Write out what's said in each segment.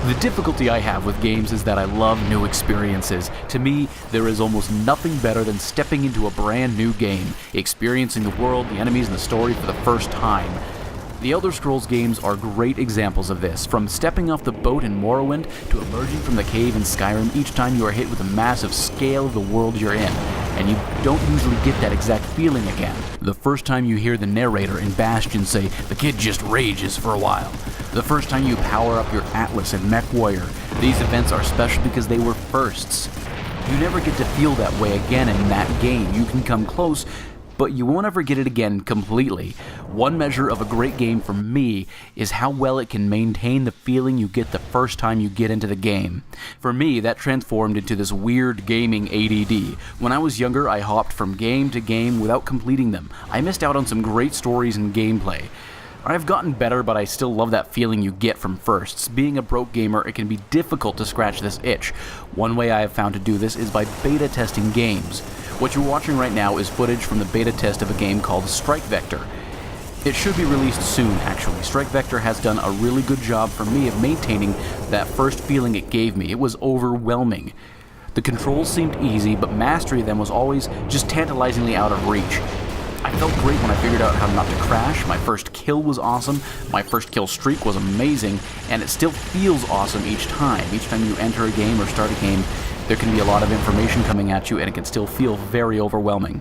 The difficulty I have with games is that I love new experiences. To me, there is almost nothing better than stepping into a brand new game, experiencing the world, the enemies, and the story for the first time. The Elder Scrolls games are great examples of this, from stepping off the boat in Morrowind to emerging from the cave in Skyrim each time you are hit with the massive scale of the world you're in, and you don't usually get that exact feeling again. The first time you hear the narrator in Bastion say, "The kid just rages for a while." The first time you power up your Atlas in MechWarrior. These events are special because they were firsts. You never get to feel that way again in that game. You can come close, but you won't ever get it again completely. One measure of a great game for me is how well it can maintain the feeling you get the first time you get into the game. For me, that transformed into this weird gaming ADD. When I was younger, I hopped from game to game without completing them. I missed out on some great stories and gameplay. I've gotten better, but I still love that feeling you get from firsts. Being a broke gamer, it can be difficult to scratch this itch. One way I have found to do this is by beta testing games. What you're watching right now is footage from the beta test of a game called Strike Vector. It should be released soon, actually. Strike Vector has done a really good job for me of maintaining that first feeling it gave me. It was overwhelming. The controls seemed easy, but mastery of them was always just tantalizingly out of reach. I felt great when I figured out how not to crash. My first kill was awesome, my first kill streak was amazing, and it still feels awesome each time. Each time you enter a game or start a game, there can be a lot of information coming at you, and it can still feel very overwhelming.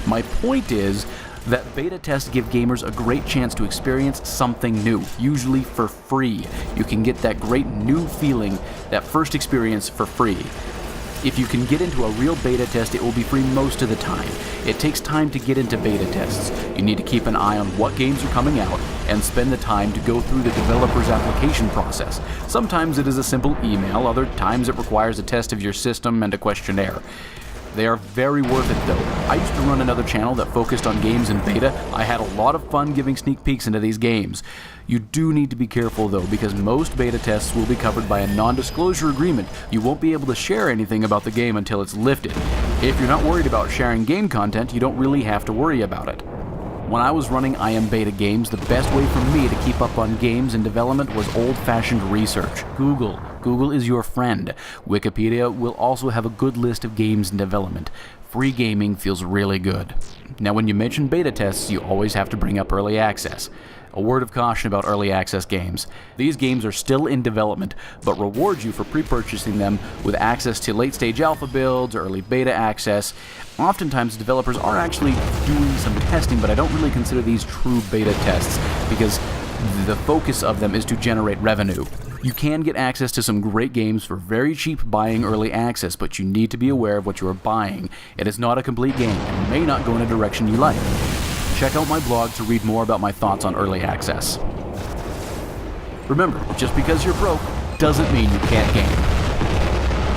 My point is that beta tests give gamers a great chance to experience something new, usually for free. You can get that great new feeling, that first experience for free. If you can get into a real beta test, it will be free most of the time. It takes time to get into beta tests. You need to keep an eye on what games are coming out and spend the time to go through the developer's application process. Sometimes it is a simple email, other times it requires a test of your system and a questionnaire. They are very worth it though. I used to run another channel that focused on games in beta. I had a lot of fun giving sneak peeks into these games. You do need to be careful though, because most beta tests will be covered by a non-disclosure agreement. You won't be able to share anything about the game until it's lifted. If you're not worried about sharing game content, you don't really have to worry about it. When I was running IM Beta games, the best way for me to keep up on games in development was old-fashioned research. Google. Google is your friend. Wikipedia will also have a good list of games in development. Free gaming feels really good. Now, when you mention beta tests, you always have to bring up early access. A word of caution about early access games. These games are still in development, but reward you for pre-purchasing them with access to late-stage alpha builds, early beta access. Oftentimes, developers are actually doing some testing, but I don't really consider these true beta tests because the focus of them is to generate revenue. You can get access to some great games for very cheap buying early access, but you need to be aware of what you are buying. It is not a complete game and may not go in a direction you like. Check out my blog to read more about my thoughts on early access. Remember, just because you're broke doesn't mean you can't game.